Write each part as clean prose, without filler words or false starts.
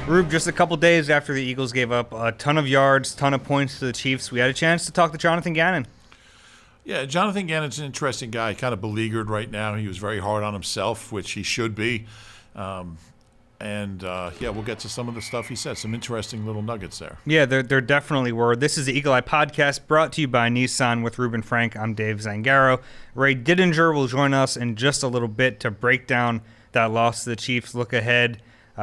Rube, just a couple days after the Eagles gave up a ton of yards, ton of points to the Chiefs, we had a chance to talk to Johnathan Gannon. Yeah, Johnathan Gannon's an interesting guy, kind of beleaguered right now. He was very hard on himself, which he should be. We'll get to some of the stuff he said. Some interesting little nuggets there. Yeah, there definitely were. This is the Eagle Eye Podcast, brought to you by Nissan with Reuben Frank. I'm Dave Zangaro. Ray Didinger will join us in just a little bit to break down that loss to the Chiefs, look ahead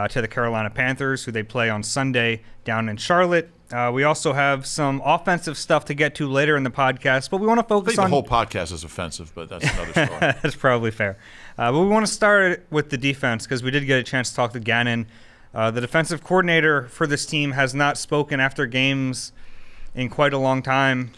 to the Carolina Panthers, who they play on Sunday down in Charlotte. We also have some offensive stuff to get to later in the podcast, but we want to focus on... the whole podcast is offensive, but that's another story. That's probably fair. But we want to start with the defense because we did get a chance to talk to Gannon. The defensive coordinator for this team has not spoken after games in quite a long time.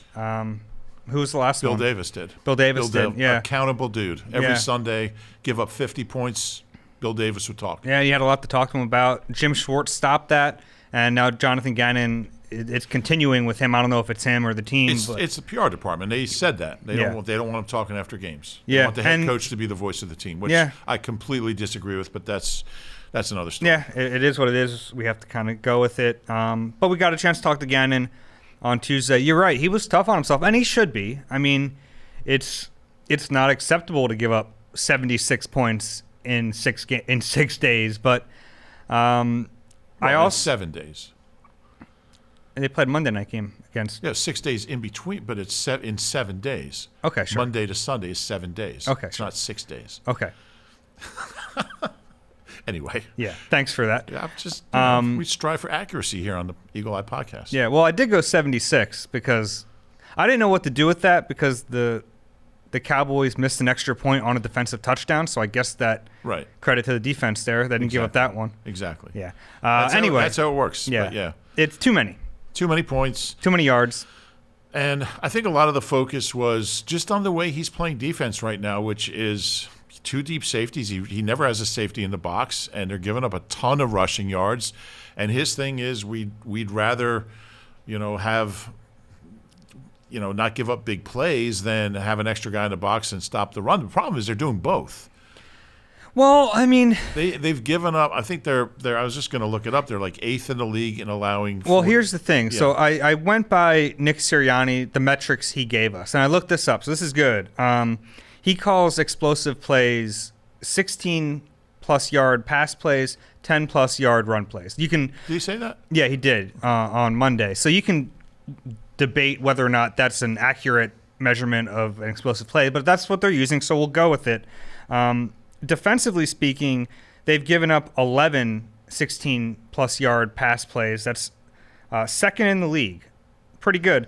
Who was the last one? Bill Davis did. Bill Davis did, yeah. Accountable dude. Every Sunday, give up 50 points, Bill Davis would talk. Yeah, you had a lot to talk to him about. Jim Schwartz stopped that, and now Johnathan Gannon, it's continuing with him. I don't know if it's him or the team. It's the PR department. They said that. They don't want him talking after games. They want the head coach to be the voice of the team, which I completely disagree with, but that's another story. Yeah, it is what it is. We have to kind of go with it. But we got a chance to talk to Gannon on Tuesday. You're right. He was tough on himself, and he should be. I mean, it's not acceptable to give up 76 points in 6 days, but in 7 days. They played Monday night game against... 6 days in between, but it's set in 7 days. Okay, sure. Monday to Sunday is 7 days. Okay, it's not 6 days. Okay. Anyway. Yeah, thanks for that. Yeah, just we strive for accuracy here on the Eagle Eye Podcast. Yeah, well, I did go 76 because I didn't know what to do with that because the Cowboys missed an extra point on a defensive touchdown, so I guess that credit to the defense there. They didn't give up that one. Exactly. Yeah. Anyway. That's how it works. Yeah. But yeah. It's too many. Too many points. Too many yards. And I think a lot of the focus was just on the way he's playing defense right now, which is two deep safeties. He never has a safety in the box, and they're giving up a ton of rushing yards. And his thing is we'd rather, have – not give up big plays than have an extra guy in the box and stop the run. The problem is they're doing both. Well, I mean, they've given up. I think they're. I was just going to look it up. They're like 8th in the league in allowing. Well, here's the thing. Yeah. So I went by Nick Sirianni, the metrics he gave us, and I looked this up. So this is good. He calls explosive plays 16+ yard pass plays, 10+ yard run plays. You can. Did he say that? Yeah, he did on Monday. So you can debate whether or not that's an accurate measurement of an explosive play, but that's what they're using, so we'll go with it. Defensively speaking, they've given up 11 16+ yard pass plays. That's second in the league. Pretty good.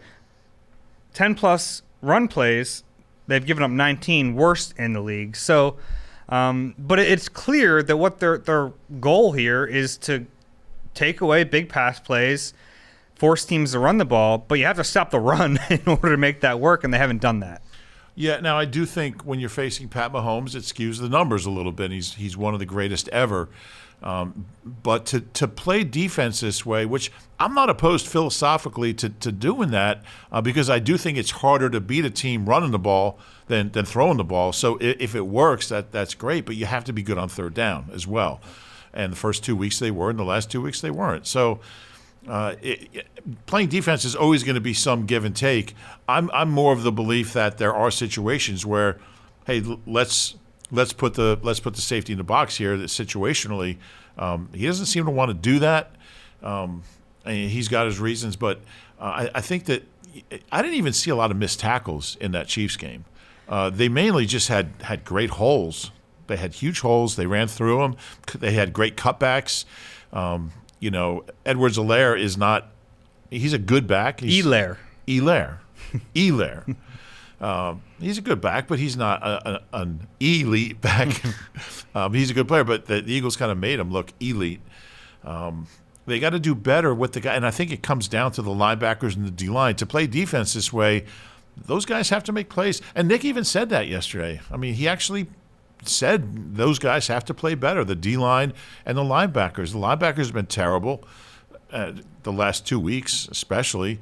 10+ run plays, they've given up 19, worst in the league. So, but it's clear that what their goal here is to take away big pass plays, force teams to run the ball, but you have to stop the run in order to make that work, and they haven't done that. Yeah, now I do think when you're facing Pat Mahomes, it skews the numbers a little bit. He's one of the greatest ever. But to play defense this way, which I'm not opposed philosophically to doing that, because I do think it's harder to beat a team running the ball than throwing the ball. So if it works, that's great, but you have to be good on third down as well. And the first 2 weeks they were, and the last 2 weeks they weren't. So playing defense is always going to be some give and take. I'm more of the belief that there are situations where, hey, let's put the safety in the box here. That situationally, he doesn't seem to want to do that. He's got his reasons, but I think that I didn't even see a lot of missed tackles in that Chiefs game. They mainly just had great holes. They had huge holes. They ran through them. They had great cutbacks. Edwards-Helaire is not – he's a good back. Helaire. He's a good back, but he's not an elite back. He's a good player, but the Eagles kind of made him look elite. They got to do better with the guy, and I think it comes down to the linebackers and the D-line. To play defense this way, those guys have to make plays. And Nick even said that yesterday. I mean, he actually – said those guys have to play better, the D-line and the linebackers. The linebackers have been terrible the last 2 weeks especially.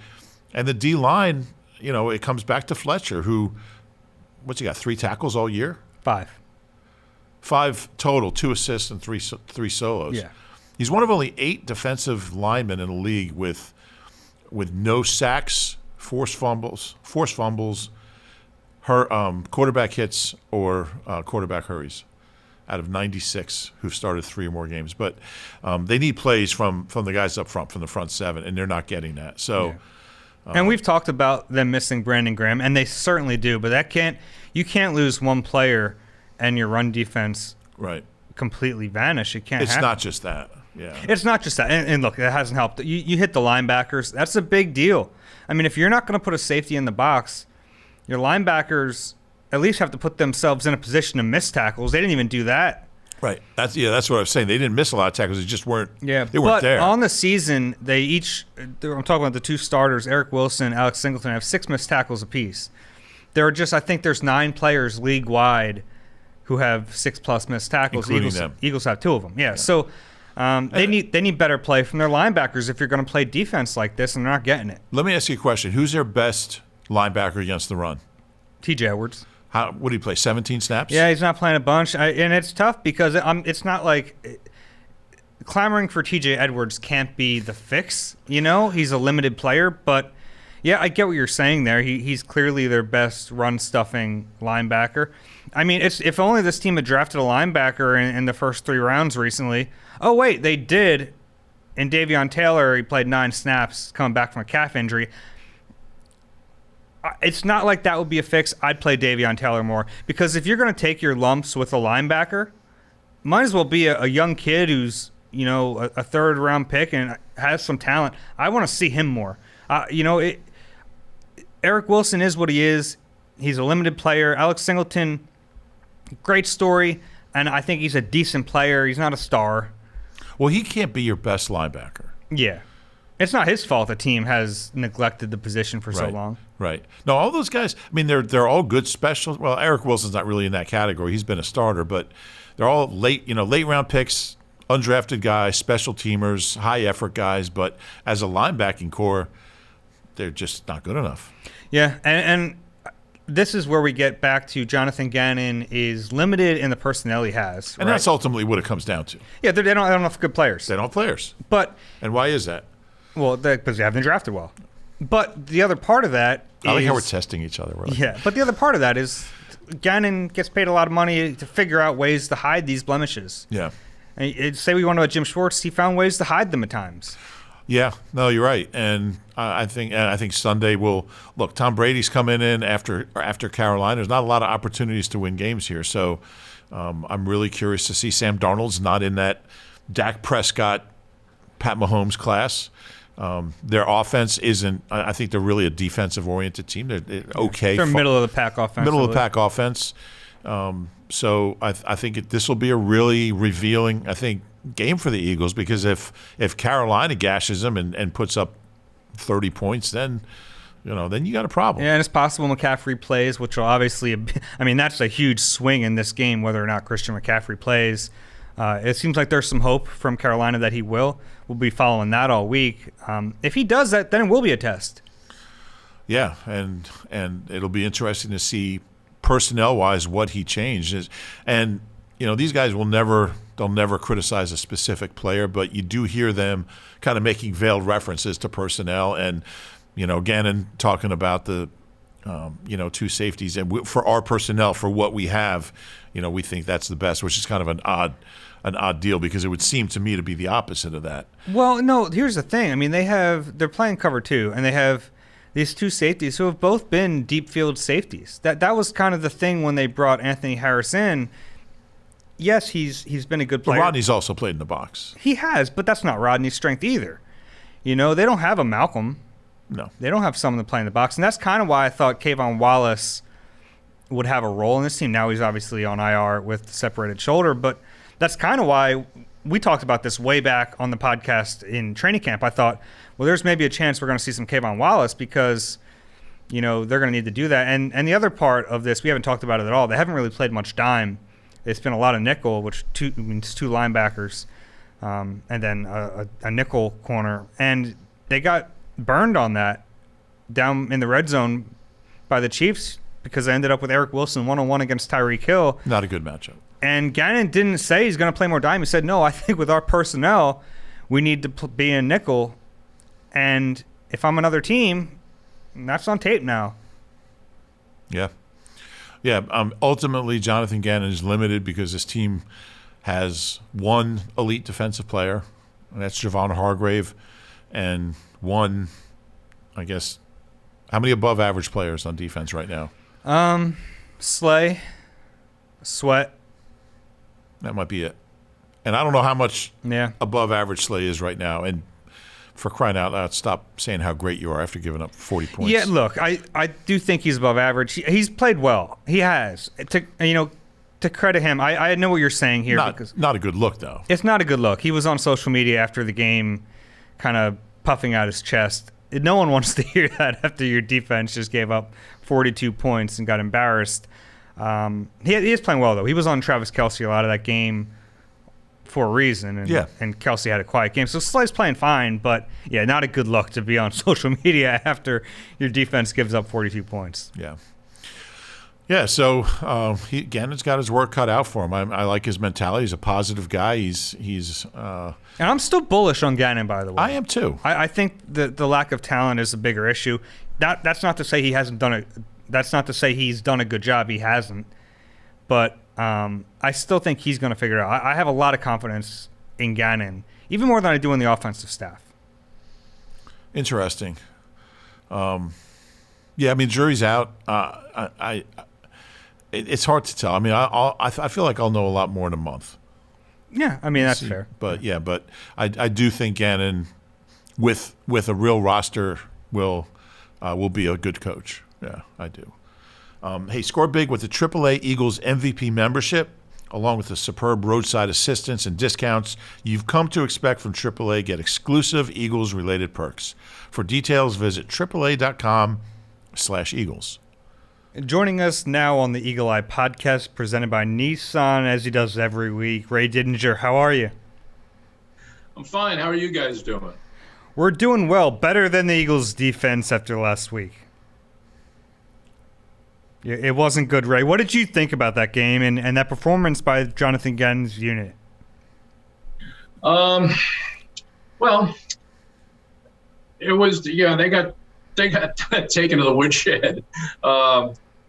And the D-line, it comes back to Fletcher, who, what's he got, 3 tackles all year? 5. 5 total, 2 assists and 3 solos. Yeah. He's one of only 8 defensive linemen in the league with no sacks, forced fumbles, quarterback hits, or quarterback hurries out of 96 who've started 3 or more games. But they need plays from the guys up front, from the front 7, and they're not getting that. So, and we've talked about them missing Brandon Graham, and they certainly do. But you can't lose one player and your run defense completely vanish. It can't. It's not just that. Yeah. It's not just that. And look, it hasn't helped. You hit the linebackers. That's a big deal. I mean, if you're not going to put a safety in the box, your linebackers at least have to put themselves in a position to miss tackles. They didn't even do that. Right. That's what I was saying. They didn't miss a lot of tackles. They just weren't. Yeah. They weren't there. On the season, I'm talking about the 2 starters, Eric Wilson, Alex Singleton, have 6 missed tackles apiece. There are I think there's 9 players league wide who have 6+ missed tackles. Including them. Eagles have 2 of them. Yeah. So. They need better play from their linebackers if you're going to play defense like this, and they're not getting it. Let me ask you a question. Who's their best linebacker against the run? T.J. Edwards. What did he play, 17 snaps? Yeah, he's not playing a bunch. And it's tough because it's not like clamoring for T.J. Edwards can't be the fix. He's a limited player. But, yeah, I get what you're saying there. He's clearly their best run-stuffing linebacker. I mean, if only this team had drafted a linebacker in the first 3 rounds recently. Oh, wait, they did. And Davion Taylor, he played 9 snaps coming back from a calf injury. It's not like that would be a fix. I'd play Davion Taylor more. Because if you're going to take your lumps with a linebacker, might as well be a young kid who's, a third-round pick and has some talent. I want to see him more. Eric Wilson is what he is. He's a limited player. Alex Singleton, great story. And I think he's a decent player. He's not a star. Well, he can't be your best linebacker. Yeah. It's not his fault the team has neglected the position for so long. Right. No, all those guys, I mean, they're all good special. Well, Eric Wilson's not really in that category. He's been a starter, but they're all late round picks, undrafted guys, special teamers, high effort guys. But as a linebacking core, they're just not good enough. Yeah, and this is where we get back to Johnathan Gannon is limited in the personnel he has. And that's ultimately what it comes down to. Yeah, they don't have enough good players. They don't have players. And why is that? Well, because they haven't drafted well. But the other part of that I like how we're testing each other. Yeah, but the other part of that is Gannon gets paid a lot of money to figure out ways to hide these blemishes. Yeah. And say we want to know about Jim Schwartz, he found ways to hide them at times. Yeah, no, you're right, and I think Sunday will look. Tom Brady's coming in after Carolina. There's not a lot of opportunities to win games here, so I'm really curious to see. Sam Darnold's not in that Dak Prescott, Pat Mahomes class. Their offense isn't. I think they're really a defensive-oriented team. They're okay. They're middle of the pack offense. Middle of the pack offense. So I think this will be a really revealing, game for the Eagles, because if Carolina gashes them and puts up 30 points, then you got a problem. Yeah, and it's possible McCaffrey plays, which will obviously, that's a huge swing in this game, whether or not Christian McCaffrey plays. It seems like there's some hope from Carolina that he will. We'll be following that all week. If he does that, then it will be a test. Yeah, and it'll be interesting to see personnel-wise what he changed. And these guys they'll never criticize a specific player, but you do hear them kind of making veiled references to personnel. And Gannon talking about the 2 safeties, and for our personnel, for what we have, we think that's the best, which is kind of an odd deal, because it would seem to me to be the opposite of that. Well, no, here's the thing. They're playing cover 2, and they have these 2 safeties who have both been deep field safeties. That was kind of the thing when they brought Anthony Harris in. Yes, he's been a good player. But Rodney's also played in the box. He has, but that's not Rodney's strength either. They don't have a Malcolm. No. They don't have someone to play in the box. And that's kind of why I thought Kayvon Wallace would have a role in this team. Now he's obviously on IR with separated shoulder, but that's kind of why we talked about this way back on the podcast in training camp. I thought, well, there's maybe a chance we're going to see some Kayvon Wallace, because they're going to need to do that. And the other part of this, we haven't talked about it at all. They haven't really played much two linebackers, and then a nickel corner. And they got burned on that down in the red zone by the Chiefs, because they ended up with Eric Wilson 1-on-1 against Tyreek Hill. Not a good matchup. And Gannon didn't say he's going to play more dime. He said, no, I think with our personnel, we need to be in nickel. And if I'm another team, that's on tape now. Yeah. Yeah. Ultimately, Johnathan Gannon is limited because this team has one elite defensive player, and that's Javon Hargrave, and one, I guess, how many above average players on defense right now? Slay, Sweat. That might be it. And I don't know how much Yeah. above average Slay is right now. And for crying out loud, stop saying how great you are after giving up 40 points. Yeah, look, I do think he's above average. He's played well. He has. To credit him, I know what you're saying here. Not a good look, though. It's not a good look. He was on social media after the game kind of puffing out his chest. No one wants to hear that after your defense just gave up 42 points and got embarrassed. He is playing well, though. He was on Travis Kelce a lot of that game for a reason, and Kelce had a quiet game. So Slay's playing fine, but, yeah, not a good look to be on social media after your defense gives up 42 points. Yeah. Yeah, so Gannon's got his work cut out for him. I like his mentality. He's a positive guy. And I'm still bullish on Gannon, by the way. I am too. I think the lack of talent is a bigger issue. That's not to say he hasn't done it. That's not to say he's done a good job. He hasn't. But I still think he's going to figure it out. I have a lot of confidence in Gannon, even more than I do in the offensive staff. Interesting. Yeah, I mean, jury's out. It's hard to tell. I mean, I feel like I'll know a lot more in a month. Yeah, I mean, that's fair. But I do think Gannon, with a real roster, will be a good coach. Yeah, I do. Hey, score big with the AAA Eagles MVP membership, along with the superb roadside assistance and discounts you've come to expect from AAA. Get exclusive Eagles-related perks. For details, visit AAA.com/Eagles. Joining us now on the Eagle Eye podcast, presented by Nissan, as he does every week, Ray Didinger. How are you? I'm fine. How are you guys doing? We're doing well. Better than the Eagles' defense after last week. It wasn't good, Ray. What did you think about that game and that performance by Johnathan Gannon's unit? Well, it was, they got taken to the woodshed.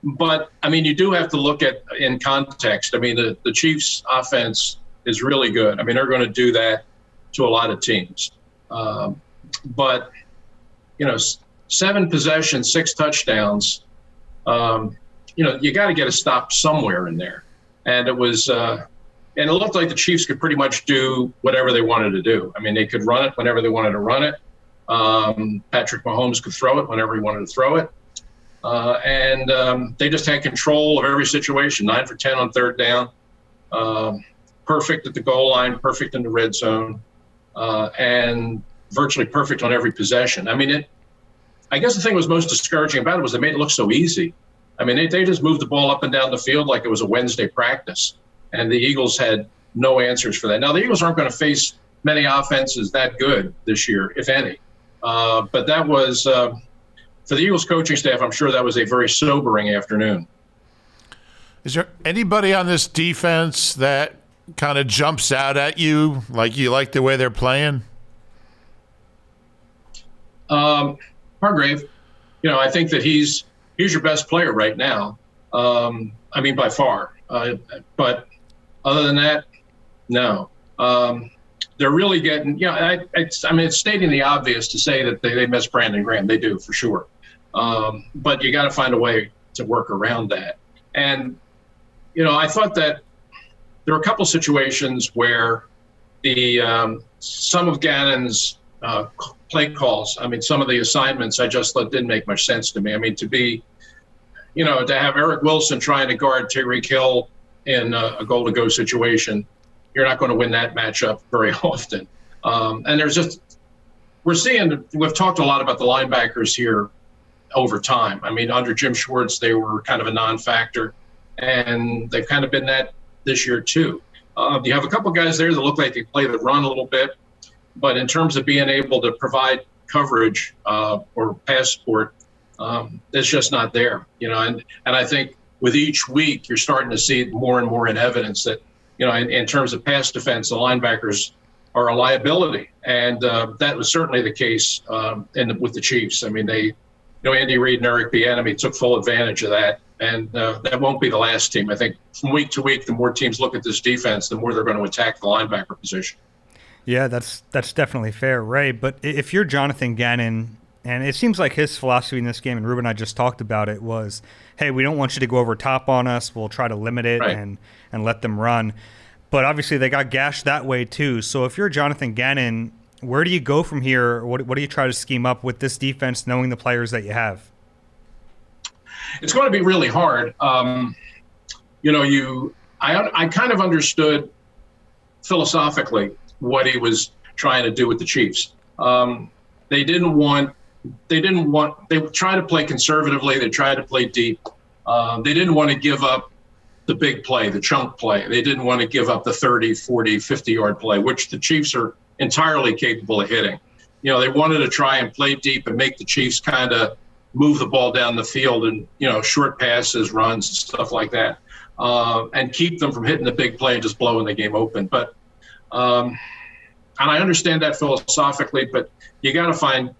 But, I mean, you do have to look at in context. I mean, the Chiefs' offense is really good. I mean, they're going to do that to a lot of teams. But, 7 possessions, 6 touchdowns, you got to get a stop somewhere in there. And it was and it looked like the Chiefs could pretty much do whatever they wanted to do. I mean, they could run it whenever they wanted to run it. Patrick Mahomes could throw it whenever he wanted to throw it. And they just had control of every situation, 9 for 10 on third down, perfect at the goal line, perfect in the red zone, and virtually perfect on every possession. I mean, I guess the thing that was most discouraging about it was they made it look so easy. I mean, they just moved the ball up and down the field like it was a Wednesday practice, and the Eagles had no answers for that. Now, the Eagles aren't going to face many offenses that good this year, if any. But that was, for the Eagles coaching staff, I'm sure that was a very sobering afternoon. Is there anybody on this defense that kind of jumps out at you, like you like the way they're playing? Hargrave, I think that he's your best player right now. I mean, by far. But other than that, no. They're really getting, it's stating the obvious to say that they miss Brandon Graham. They do, for sure. But you got to find a way to work around that. And, I thought that there were a couple situations where some of Gannon's play calls, I mean, some of the assignments I just thought didn't make much sense to me. I mean, to have Eric Wilson trying to guard Tyreek Hill in a goal-to-go situation, you're not going to win that matchup very often. And we've talked a lot about the linebackers here over time. I mean, under Jim Schwartz, they were kind of a non-factor, and they've kind of been that this year too. You have a couple guys there that look like they play the run a little bit, but in terms of being able to provide coverage or pass support, it's just not there. And I think with each week, you're starting to see more and more in evidence that, in terms of pass defense, the linebackers are a liability. And that was certainly the case with the Chiefs. I mean, Andy Reid and Eric Bieniemy took full advantage of that. And that won't be the last team. I think from week to week, the more teams look at this defense, the more they're going to attack the linebacker position. Yeah, that's definitely fair, Ray. But if you're Johnathan Gannon, and it seems like his philosophy in this game, and Reuben and I just talked about it, was, hey, we don't want you to go over top on us. We'll try to limit it right. and let them run. But obviously they got gashed that way too. So if you're Johnathan Gannon, where do you go from here? What do you try to scheme up with this defense, knowing the players that you have? It's going to be really hard. I kind of understood philosophically what he was trying to do with the Chiefs. They tried to play conservatively. They tried to play deep. They didn't want to give up the big play, the chunk play. They didn't want to give up the 30, 40, 50-yard play, which the Chiefs are entirely capable of hitting. They wanted to try and play deep and make the Chiefs kind of move the ball down the field and, short passes, runs, and stuff like that, and keep them from hitting the big play and just blowing the game open. But and I understand that philosophically, but you got to find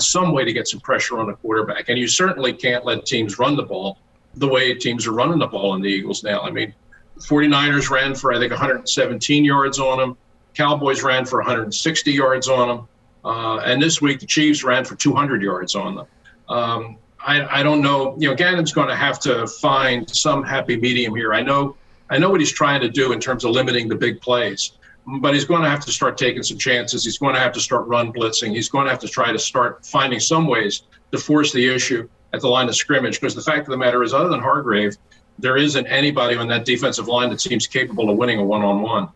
some way to get some pressure on the quarterback, and you certainly can't let teams run the ball the way teams are running the ball in the Eagles now. I mean, the 49ers ran for, I think, 117 yards on them. Cowboys ran for 160 yards on them. And this week, the Chiefs ran for 200 yards on them. I don't know. Gannon's going to have to find some happy medium here. I know what he's trying to do in terms of limiting the big plays, but he's going to have to start taking some chances. He's going to have to start run blitzing. He's going to have to try to start finding some ways to force the issue at the line of scrimmage, because the fact of the matter is, other than Hargrave, there isn't anybody on that defensive line that seems capable of winning a one-on-one.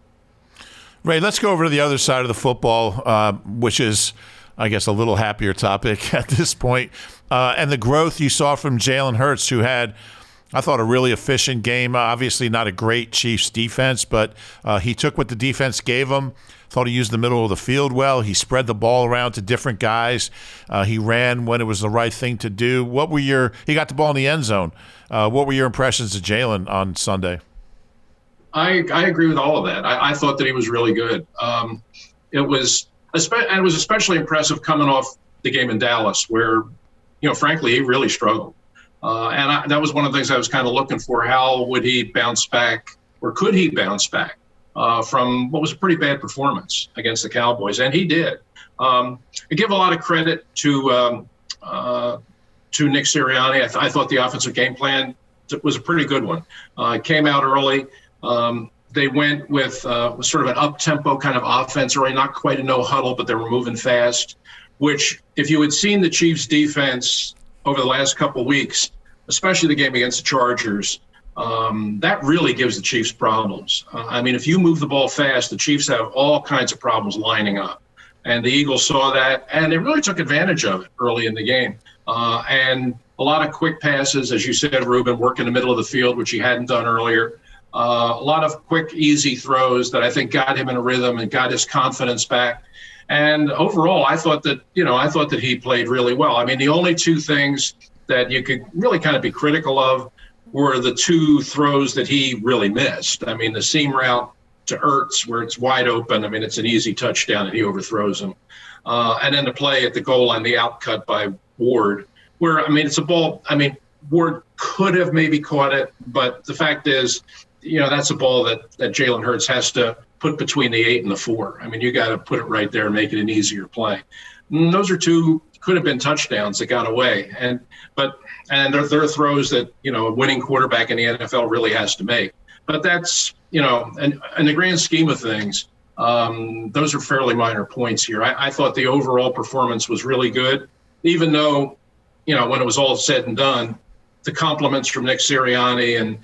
Ray, let's go over to the other side of the football, which is, I guess, a little happier topic at this point. And the growth you saw from Jalen Hurts, who had, I thought, a really efficient game. Obviously not a great Chiefs defense, but he took what the defense gave him. Thought he used the middle of the field well. He spread the ball around to different guys. He ran when it was the right thing to do. He got the ball in the end zone. What were your impressions of Jalen on Sunday? I agree with all of that. I thought that he was really good. It was especially impressive coming off the game in Dallas, where, frankly, he really struggled. That was one of the things I was kind of looking for. How would he bounce back, or could he bounce back from what was a pretty bad performance against the Cowboys? And he did. I give a lot of credit to Nick Sirianni. I thought the offensive game plan was a pretty good one. It came out early. They went with sort of an up-tempo kind of offense, or not quite a no-huddle, but they were moving fast, which, if you had seen the Chiefs' defense over the last couple of weeks, especially the game against the Chargers, that really gives the Chiefs problems. If you move the ball fast, the Chiefs have all kinds of problems lining up. And the Eagles saw that, and they really took advantage of it early in the game. And a lot of quick passes, as you said, Reuben, work in the middle of the field, which he hadn't done earlier. A lot of quick, easy throws that I think got him in a rhythm and got his confidence back. And overall, I thought that he played really well. The only two things that you could really kind of be critical of were the two throws that he really missed. The seam route to Ertz, where it's wide open. It's an easy touchdown, and he overthrows him. And then the play at the goal line, the outcut by Ward, where, it's a ball. Ward could have maybe caught it, but the fact is, that's a ball that Jalen Hurts has to put between the 8 and the 4. You got to put it right there and make it an easier play. And those are two could have been touchdowns that got away. And they're throws that, a winning quarterback in the NFL really has to make. But that's, and in the grand scheme of things, those are fairly minor points here. I thought the overall performance was really good, even though, when it was all said and done, the compliments from Nick Sirianni and,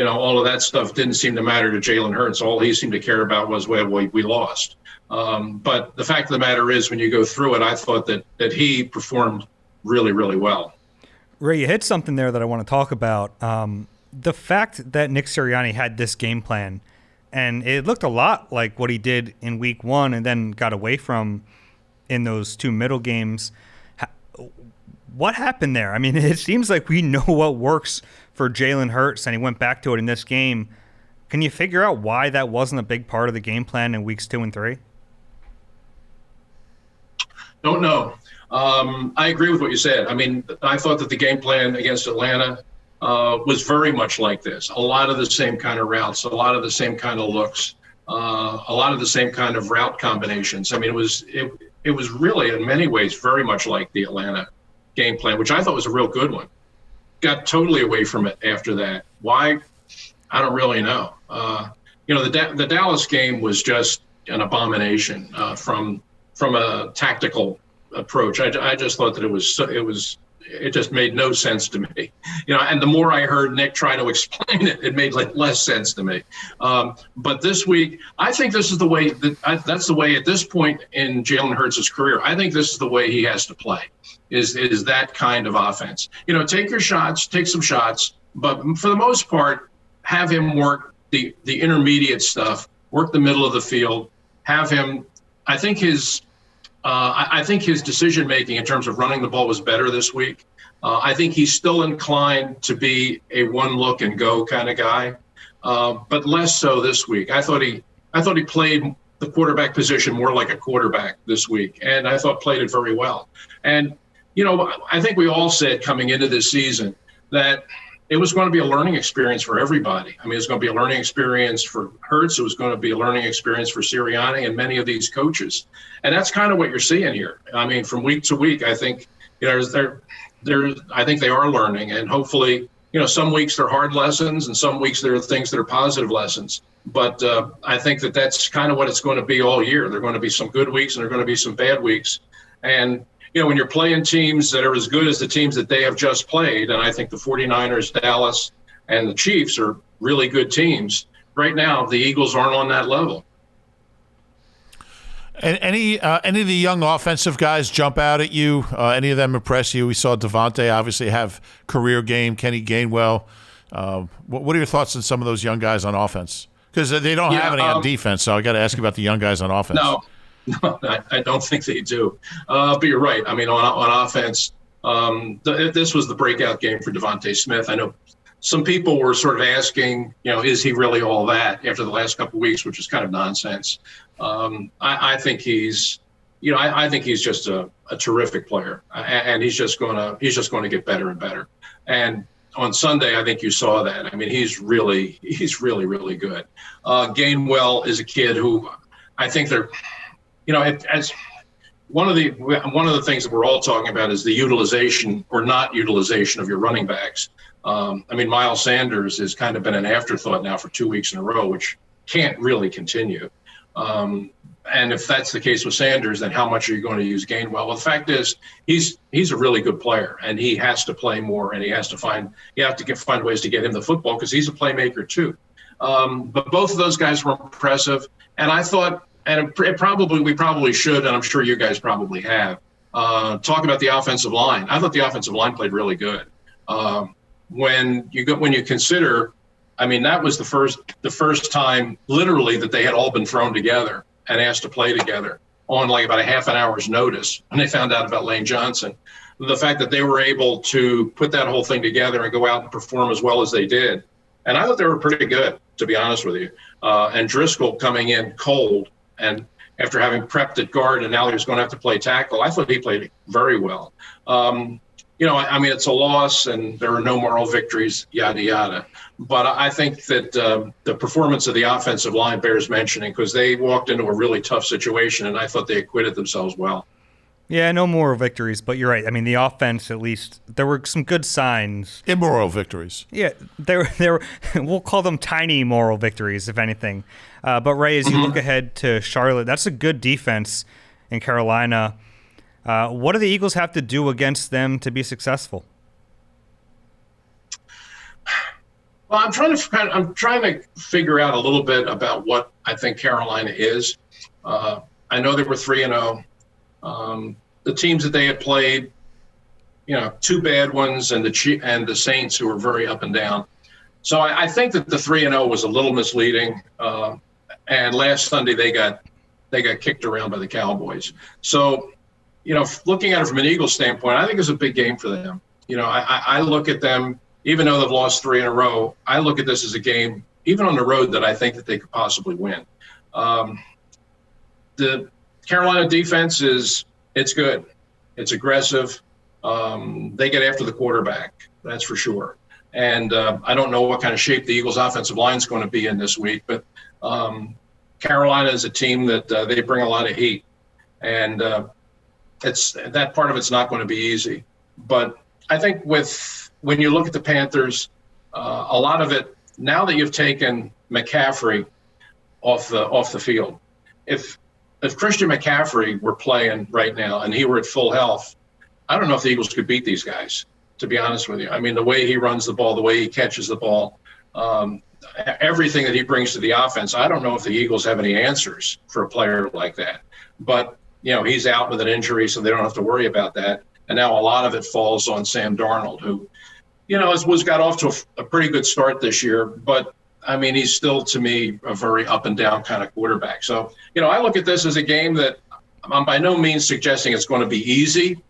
all of that stuff didn't seem to matter to Jalen Hurts. All he seemed to care about was, well, we lost. But the fact of the matter is, when you go through it, I thought that he performed really, really well. Ray, you hit something there that I want to talk about. The fact that Nick Sirianni had this game plan, and it looked a lot like what he did in week 1 and then got away from in those two middle games. What happened there? I mean, it seems like we know what works for Jalen Hurts, and he went back to it in this game. Can you figure out why that wasn't a big part of the game plan in weeks 2 and 3? Don't know. I agree with what you said. I mean, I thought that the game plan against Atlanta was very much like this. A lot of the same kind of routes, a lot of the same kind of looks, a lot of the same kind of route combinations. I mean, it was really in many ways very much like the Atlanta game plan, which I thought was a real good one. Got totally away from it after that. Why? I don't really know. The Dallas game was just an abomination from a tactical approach. I just thought that it just made no sense to me. And the more I heard Nick try to explain it, it made less sense to me. But this week, I think this is the way that's the way at this point in Jalen Hurts' career. I think this is the way he has to play. Is that kind of offense? Take your shots, take some shots, but for the most part, have him work the intermediate stuff, work the middle of the field, have him. I think his decision making in terms of running the ball was better this week. I think he's still inclined to be a one look and go kind of guy, but less so this week. I thought he played the quarterback position more like a quarterback this week, and I thought played it very well. And I think we all said coming into this season that it was going to be a learning experience for everybody. I mean, it was going to be a learning experience for Hurts. It was going to be a learning experience for Sirianni and many of these coaches. And that's kind of what you're seeing here. I mean, from week to week, I think, I think they are learning. And hopefully, some weeks they're hard lessons and some weeks there are things that are positive lessons. But I think that that's kind of what it's going to be all year. There are going to be some good weeks and there are going to be some bad weeks. And when you're playing teams that are as good as the teams that they have just played, and I think the 49ers, Dallas, and the Chiefs are really good teams, right now the Eagles aren't on that level. And any of the young offensive guys jump out at you? Any of them impress you? We saw Devontae obviously have career game, Kenny Gainwell. What are your thoughts on some of those young guys on offense? Because they don't have any on defense, so I got to ask you about the young guys on offense. No, I don't think they do. But you're right. I mean, on offense, this was the breakout game for Devontae Smith. I know some people were sort of asking, is he really all that after the last couple of weeks, which is kind of nonsense. I think he's, I think he's just a terrific player, and he's just going to get better and better. And on Sunday, I think you saw that. I mean, he's really, really good. Gainwell is a kid who I think they're. As one of the things that we're all talking about is the utilization or not utilization of your running backs. I mean, Miles Sanders has kind of been an afterthought now for 2 weeks in a row, which can't really continue. And if that's the case with Sanders, then how much are you going to use Gainwell? Well, the fact is, he's a really good player, and he has to play more, and you have to find ways to get him the football because he's a playmaker too. But both of those guys were impressive, and I thought. And we probably should, and I'm sure you guys probably have, talk about the offensive line. I thought the offensive line played really good. When you consider, I mean, that was the first time literally that they had all been thrown together and asked to play together on like about a half an hour's notice when they found out about Lane Johnson. The fact that they were able to put that whole thing together and go out and perform as well as they did. And I thought they were pretty good, to be honest with you. And Driscoll coming in cold. And after having prepped at guard and now he was going to have to play tackle, I thought he played very well. I mean, it's a loss and there are no moral victories, yada, yada. But I think that the performance of the offensive line bears mentioning because they walked into a really tough situation and I thought they acquitted themselves well. Yeah, no moral victories, but you're right. I mean, the offense, at least, there were some good signs. Immoral victories. Yeah, there were. We'll call them tiny moral victories, if anything. But Ray, as you look ahead to Charlotte, that's a good defense in Carolina. What do the Eagles have to do against them to be successful? Well, I'm trying to figure out a little bit about what I think Carolina is. I know they were 3-0. The teams that they had played, two bad ones and the Saints, who were very up and down. So I think that the 3-0 was a little misleading. And last Sunday they got kicked around by the Cowboys. So looking at it from an Eagles standpoint, I think it's a big game for them. I look at them, even though they've lost 3 in a row, I look at this as a game, even on the road, that I think that they could possibly win. The Carolina defense it's good. It's aggressive. They get after the quarterback, that's for sure. And I don't know what kind of shape the Eagles' offensive line is going to be in this week, but Carolina is a team that they bring a lot of heat, and that part of it's not going to be easy. But I think when you look at the Panthers, a lot of it, now that you've taken McCaffrey off the field, if Christian McCaffrey were playing right now and he were at full health, I don't know if the Eagles could beat these guys, to be honest with you. I mean, the way he runs the ball, the way he catches the ball, everything that he brings to the offense, I don't know if the Eagles have any answers for a player like that. But, he's out with an injury, so they don't have to worry about that. And now a lot of it falls on Sam Darnold, who, was got off to a pretty good start this year. But, I mean, he's still, to me, a very up and down kind of quarterback. So, I look at this as a game that I'm by no means suggesting it's going to be easy,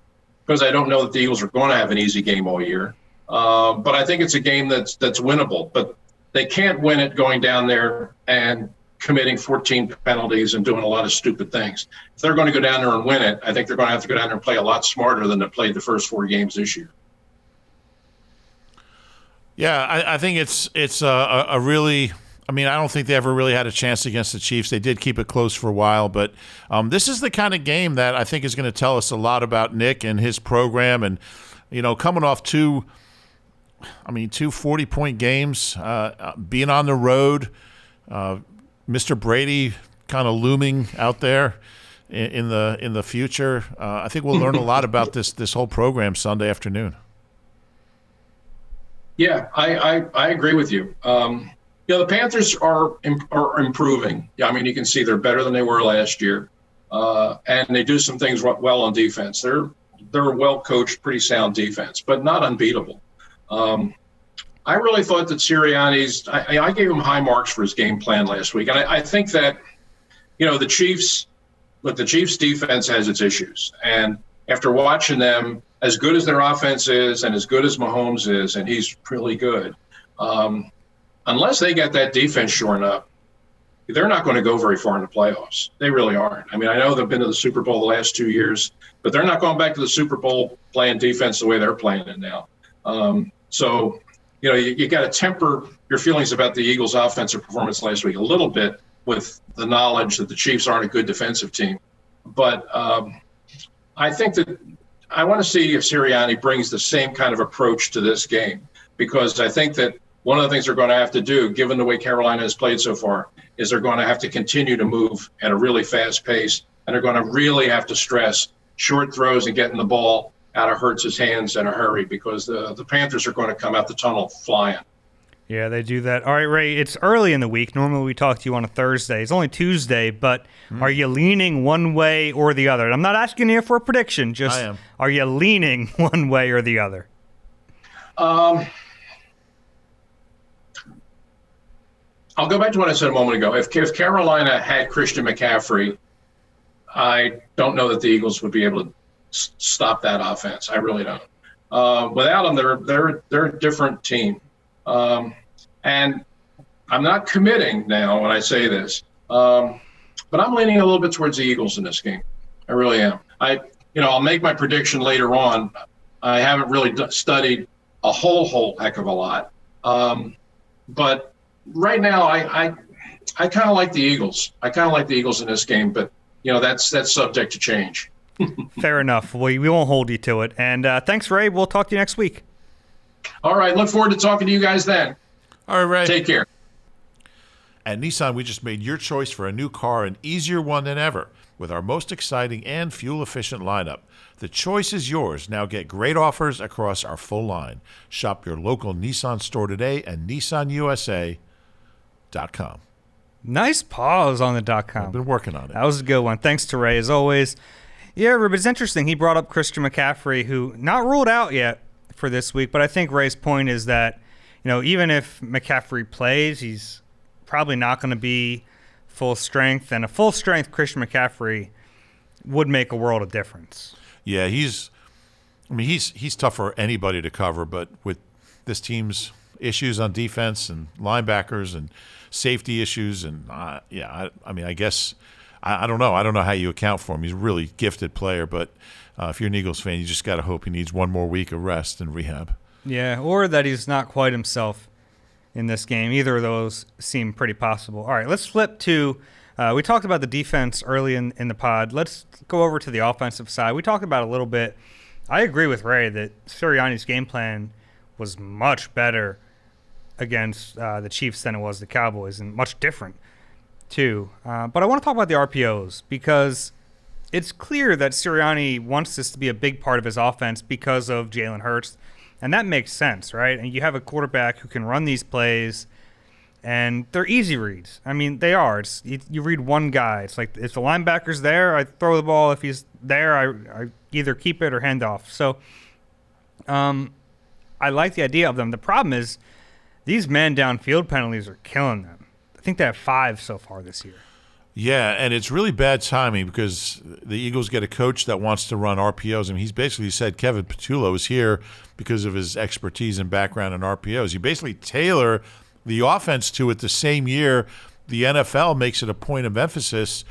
because I don't know that the Eagles are going to have an easy game all year. But I think it's a game that's winnable. But they can't win it going down there and committing 14 penalties and doing a lot of stupid things. If they're going to go down there and win it, I think they're going to have to go down there and play a lot smarter than they played the first 4 games this year. Yeah, I think it's a really – I mean, I don't think they ever really had a chance against the Chiefs. They did keep it close for a while, but this is the kind of game that I think is going to tell us a lot about Nick and his program. And, coming off two 40-point games, being on the road, Mr. Brady kind of looming out there in the future. I think we'll learn a lot about this whole program Sunday afternoon. Yeah, I agree with you. The Panthers are improving. Yeah, I mean, you can see they're better than they were last year, and they do some things well on defense. They're a well-coached, pretty sound defense, but not unbeatable. I really thought that Sirianni's – I gave him high marks for his game plan last week, and I think that, the Chiefs defense has its issues, and after watching them, as good as their offense is and as good as Mahomes is, and he's really good, unless they get that defense shoring up, they're not going to go very far in the playoffs. They really aren't. I mean, I know they've been to the Super Bowl the last 2 years, but they're not going back to the Super Bowl playing defense the way they're playing it now. So, you got to temper your feelings about the Eagles' offensive performance last week a little bit with the knowledge that the Chiefs aren't a good defensive team. But I think that I want to see if Sirianni brings the same kind of approach to this game, because I think that one of the things they're going to have to do, given the way Carolina has played so far, is they're going to have to continue to move at a really fast pace, and they're going to really have to stress short throws and getting the ball out of Hurts's hands in a hurry, because the Panthers are going to come out the tunnel flying. Yeah, they do that. All right, Ray, it's early in the week. Normally we talk to you on a Thursday. It's only Tuesday, but are you leaning one way or the other? I'm not asking you for a prediction. Just I am. Are you leaning one way or the other? I'll go back to what I said a moment ago. If Carolina had Christian McCaffrey, I don't know that the Eagles would be able to stop that offense. I really don't. Without them, they're a different team. And I'm not committing now when I say this, but I'm leaning a little bit towards the Eagles in this game. I really am. I'll make my prediction later on. I haven't really studied a whole heck of a lot. But right now, I kind of like the Eagles. I kind of like the Eagles in this game, but that's subject to change. Fair enough. We won't hold you to it. And thanks, Ray. We'll talk to you next week. All right. Look forward to talking to you guys then. All right, Ray. Take care. At Nissan, we just made your choice for a new car an easier one than ever with our most exciting and fuel-efficient lineup. The choice is yours. Now get great offers across our full line. Shop your local Nissan store today at nissanusa.com. Nice pause on the .com. I've been working on it. That was a good one. Thanks to Ray, as always. Yeah, Reuben, it's interesting. He brought up Christian McCaffrey, who not ruled out yet for this week, but I think Ray's point is that, even if McCaffrey plays, he's probably not going to be full strength, and a full strength Christian McCaffrey would make a world of difference. Yeah, he's tough for anybody to cover, but with this team's issues on defense and linebackers and safety issues, and I guess I don't know. I don't know how you account for him. He's a really gifted player, but if you're an Eagles fan, you just got to hope he needs one more week of rest and rehab. Yeah, or that he's not quite himself in this game. Either of those seem pretty possible. All right, let's flip to we talked about the defense early in the pod. Let's go over to the offensive side. We talked about a little bit. I agree with Ray that Sirianni's game plan was much better against the Chiefs than it was the Cowboys, and much different too. But I want to talk about the RPOs because it's clear that Sirianni wants this to be a big part of his offense because of Jalen Hurts, and that makes sense, right? And you have a quarterback who can run these plays, and they're easy reads. I mean, they are. You read one guy. It's like if the linebacker's there, I throw the ball. If he's there, I either keep it or hand off. So I like the idea of them. The problem is these man downfield penalties are killing them. I think they have 5 so far this year. Yeah, and it's really bad timing because the Eagles get a coach that wants to run RPOs. I mean, he's basically said Kevin Patullo is here because of his expertise and background in RPOs. You basically tailor the offense to it the same year the NFL makes it a point of emphasis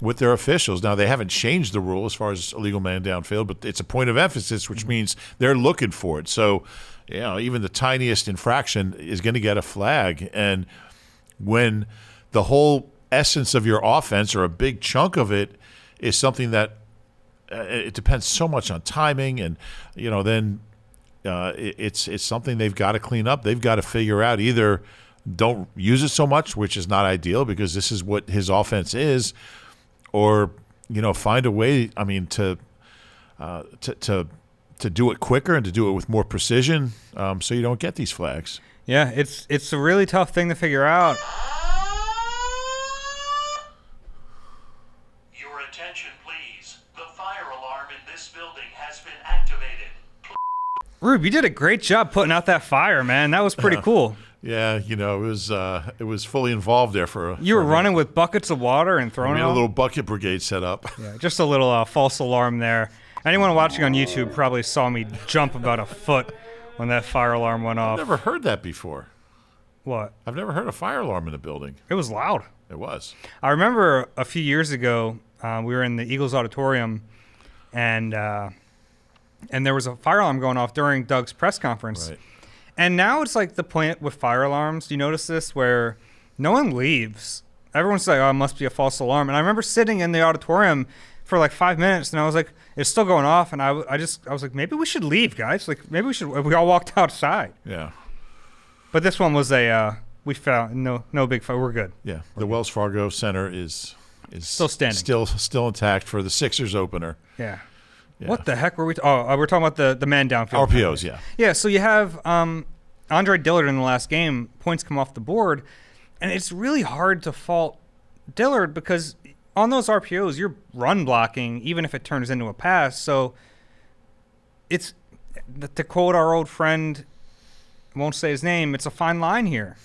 with their officials. Now, they haven't changed the rule as far as illegal man downfield, but it's a point of emphasis, which means they're looking for it. So, even the tiniest infraction is going to get a flag. And when the whole essence of your offense, or a big chunk of it, is something that it depends so much on timing, and then it's something they've got to clean up. They've got to figure out either don't use it so much, which is not ideal because this is what his offense is, or find a way. I mean, to do it quicker and to do it with more precision, so you don't get these flags. Yeah, it's a really tough thing to figure out. Your attention, please. The fire alarm in this building has been activated. Rube, you did a great job putting out that fire, man. That was pretty cool. Yeah, it was fully involved there for. You were running with buckets of water and throwing. We had a little bucket brigade set up. Yeah, just a little false alarm there. Anyone watching on YouTube probably saw me jump about a foot when that fire alarm went off. I've never heard that before. What? I've never heard a fire alarm in a building. It was loud. It was. I remember a few years ago, we were in the Eagles auditorium, and there was a fire alarm going off during Doug's press conference. Right. And now it's like the point with fire alarms. Do you notice this? Where no one leaves. Everyone's like, oh, it must be a false alarm. And I remember sitting in the auditorium for like 5 minutes, and I was like, it's still going off. And I was like, maybe we should leave, guys. Like, maybe we should. We all walked outside. Yeah. But this one was we found no big fire. We're good. Yeah. The Wells Fargo Center is still standing. Still intact for the Sixers opener. Yeah. Yeah. What the heck were we? We're talking about the man downfield. RPOs, yeah. Yeah, so you have Andre Dillard in the last game. Points come off the board, and it's really hard to fault Dillard because on those RPOs, you're run blocking even if it turns into a pass. So it's, to quote our old friend, I won't say his name, it's a fine line here.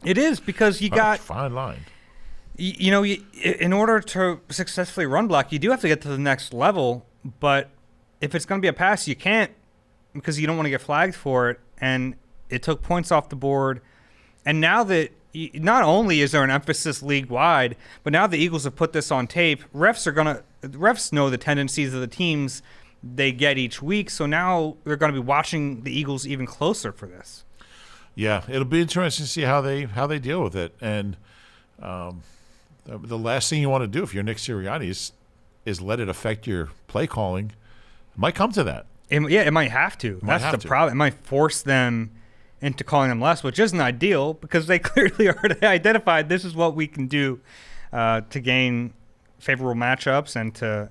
It is, because you got fine line. In order to successfully run block, you do have to get to the next level. But if it's going to be a pass, you can't, because you don't want to get flagged for it. And it took points off the board. And now that not only is there an emphasis league-wide, but now the Eagles have put this on tape, refs know the tendencies of the teams they get each week. So now they're going to be watching the Eagles even closer for this. Yeah, it'll be interesting to see how they deal with it. And the last thing you want to do if you're Nick Sirianni is let it affect your play calling. It might come to that. It might have to. That's the problem. It might force them into calling them less, which isn't ideal because they clearly already identified this is what we can do to gain favorable matchups and to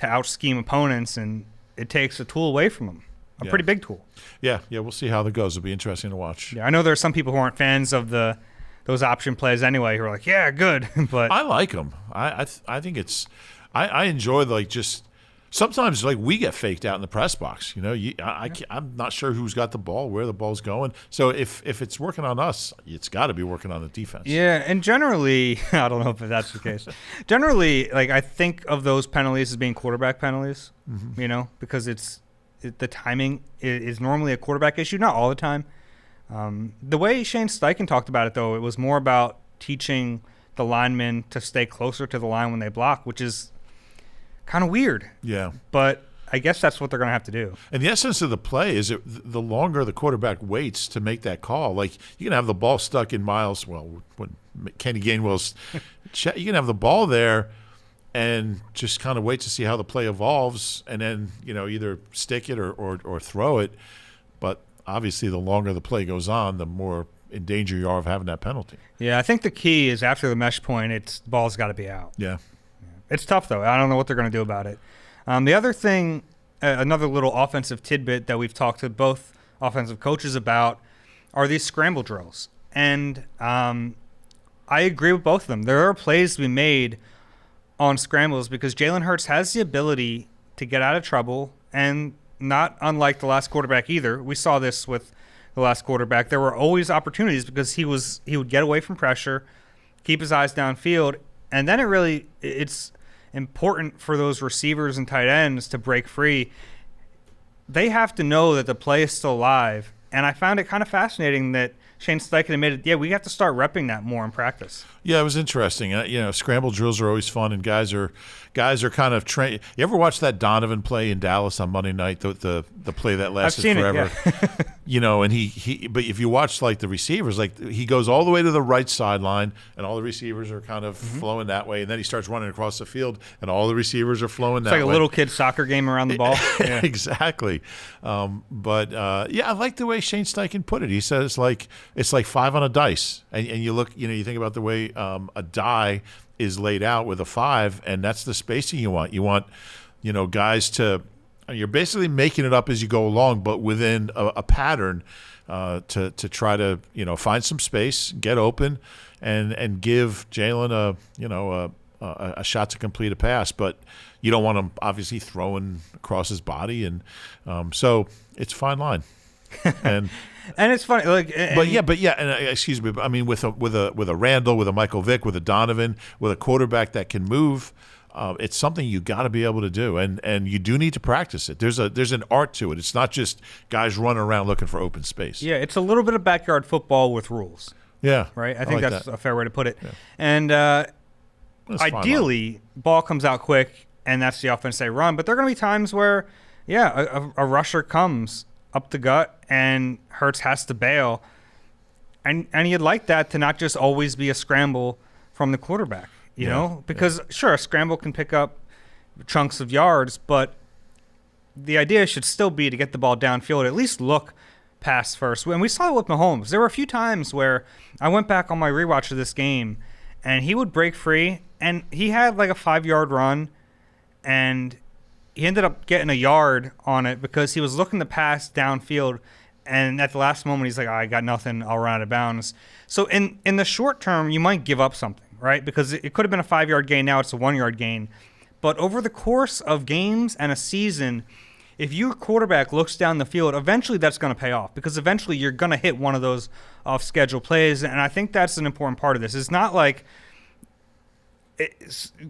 out-scheme opponents, and it takes a tool away from them, a pretty big tool. Yeah, we'll see how that goes. It'll be interesting to watch. Yeah, I know there are some people who aren't fans of those option plays anyway who are like, yeah, good. But I like them. I think it's – I enjoy just Sometimes, like, we get faked out in the press box. I'm not sure who's got the ball, where the ball's going. So if it's working on us, it's got to be working on the defense. Yeah, and generally, I don't know if that's the case. Generally, like, I think of those penalties as being quarterback penalties, because the timing is normally a quarterback issue, not all the time. The way Shane Steichen talked about it, though, it was more about teaching the linemen to stay closer to the line when they block, which is kind of weird. Yeah. But I guess that's what they're going to have to do. And the essence of the play is the longer the quarterback waits to make that call, like you can have the ball stuck in Miles. Well, when Kenny Gainwell's, you can have the ball there and just kind of wait to see how the play evolves, and then either stick it or throw it. But obviously, the longer the play goes on, the more in danger you are of having that penalty. Yeah, I think the key is after the mesh point, the ball's got to be out. Yeah. It's tough, though. I don't know what they're going to do about it. The other thing, another little offensive tidbit that we've talked to both offensive coaches about are these scramble drills. And I agree with both of them. There are plays to be made on scrambles because Jalen Hurts has the ability to get out of trouble, and not unlike the last quarterback either. We saw this with the last quarterback. There were always opportunities because he would get away from pressure, keep his eyes downfield, and then it's important for those receivers and tight ends to break free. They have to know that the play is still alive. And I found it kind of fascinating that Shane Steichen admitted, we have to start repping that more in practice. Yeah, it was interesting. Scramble drills are always fun, and guys are kind of trained. You ever watch that Donovan play in Dallas on Monday night? The play that lasted forever. And but if you watch like the receivers, like he goes all the way to the right sideline, and all the receivers are kind of flowing that way, and then he starts running across the field, and all the receivers are flowing that way. It's like a little kid soccer game around the ball. Yeah. Exactly. I like the way Shane Steichen put it. He says it's like 5 on a dice, and you look, you think about the way a die is laid out with a 5, and that's the spacing you want. You want, guys to. You're basically making it up as you go along, but within a pattern to try to find some space, get open, and give Jalen a shot to complete a pass. But you don't want him obviously throwing across his body, and so it's a fine line. And it's funny, excuse me. I mean, with a Randall, with a Michael Vick, with a Donovan, with a quarterback that can move. It's something you got to be able to do, and you do need to practice it. There's an art to it. It's not just guys running around looking for open space. Yeah, it's a little bit of backyard football with rules. Yeah, right. I think that's a fair way to put it. Yeah. And ideally, ball comes out quick, and that's the offense they run. But there are going to be times where, a rusher comes up the gut, and Hurts has to bail, and you'd like that to not just always be a scramble from the quarterback. Because sure, a scramble can pick up chunks of yards, but the idea should still be to get the ball downfield, at least look pass first. And we saw it with Mahomes. There were a few times where I went back on my rewatch of this game, and he would break free, and he had like a 5-yard run, and he ended up getting a yard on it because he was looking to pass downfield, and at the last moment, he's like, I got nothing, I'll run out of bounds. So in the short term, you might give up something. Right? Because it could have been a 5-yard gain. Now it's a 1-yard gain. But over the course of games and a season, if your quarterback looks down the field, eventually that's going to pay off because eventually you're going to hit one of those off-schedule plays. And I think that's an important part of this. It's not like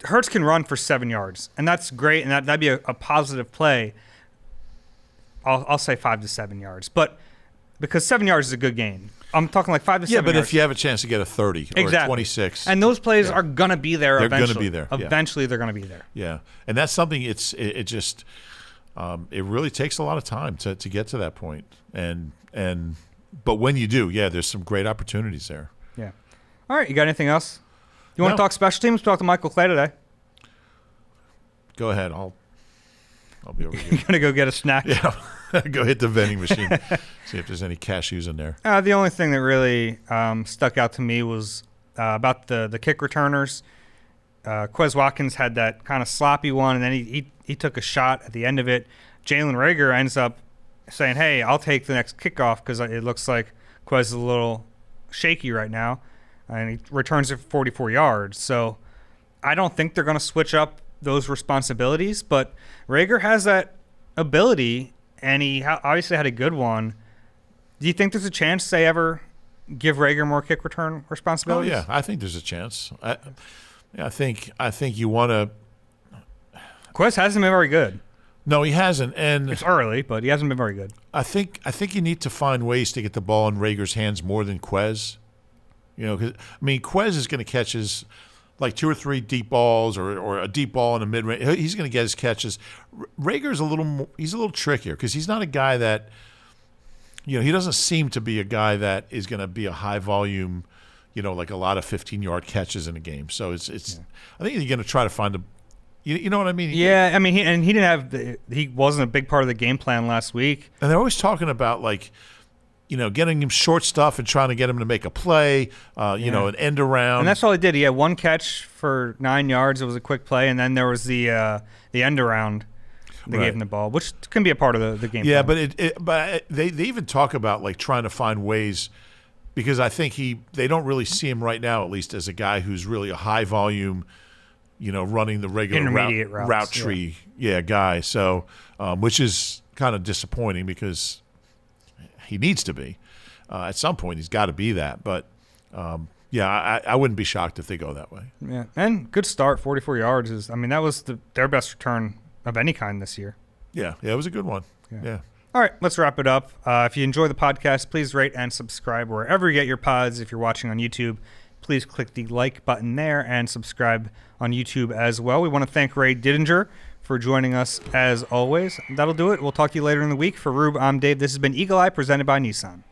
Hurts can run for 7 yards, and that's great, and that'd be a positive play. I'll say 5 to 7 yards. But because 7 yards is a good gain. I'm talking like 5 to 7 yards. Yeah, but if you have a chance to get a 30 or a 26. And those plays are going to be there eventually. They're going to be there. Eventually they're going to be there. Yeah. And that's something it really takes a lot of time to get to that point. But when you do, there's some great opportunities there. Yeah. All right, you got anything else? You want to talk special teams? Talk to Michael Clay today. Go ahead. I'll be over here. You're going to go get a snack? Yeah. Go hit the vending machine, see if there's any cashews in there. The only thing that really stuck out to me was about the kick returners. Quez Watkins had that kind of sloppy one, and then he took a shot at the end of it. Jalen Reagor ends up saying, hey, I'll take the next kickoff because it looks like Quez is a little shaky right now, and he returns it for 44 yards. So I don't think they're going to switch up those responsibilities, but Rager has that ability, and he obviously had a good one. Do you think there's a chance they ever give Rager more kick return responsibilities? Oh yeah, I think there's a chance. I think you want to. Quez hasn't been very good. No, he hasn't, and It's early, but he hasn't been very good. I think you need to find ways to get the ball in Rager's hands more than Quez. You know, 'cause, I mean, Quez is going to catch his like 2 or 3 deep balls or a deep ball in the mid range. He's going to get his catches. Rager's he's a little trickier because he's not a guy that, you know, he doesn't seem to be a guy that is going to be a high volume, you know, like a lot of 15-yard catches in a game. So it's. Yeah. I think you're going to try to find a. You know what I mean? Yeah, I mean, he wasn't a big part of the game plan last week. And they're always talking about like, you know, getting him short stuff and trying to get him to make a play, you know, an end around. And that's all he did. He had 1 catch for 9 yards. It was a quick play, and then there was the end around. They gave him the ball, which can be a part of the game. Yeah, plan. but they even talk about like trying to find ways, because I think they don't really see him right now, at least as a guy who's really a high volume, you know, running the regular intermediate route tree, guy. So, which is kind of disappointing because he needs to be. At some point, he's got to be that. But, I wouldn't be shocked if they go that way. Yeah, and good start, 44 yards. That was their best return of any kind this year. Yeah, it was a good one. Yeah. All right, let's wrap it up. If you enjoy the podcast, please rate and subscribe wherever you get your pods. If you're watching on YouTube, please click the like button there and subscribe on YouTube as well. We want to thank Ray Didinger for joining us as always. That'll do it. We'll talk to you later in the week. For Rube, I'm Dave. This has been Eagle Eye presented by Nissan.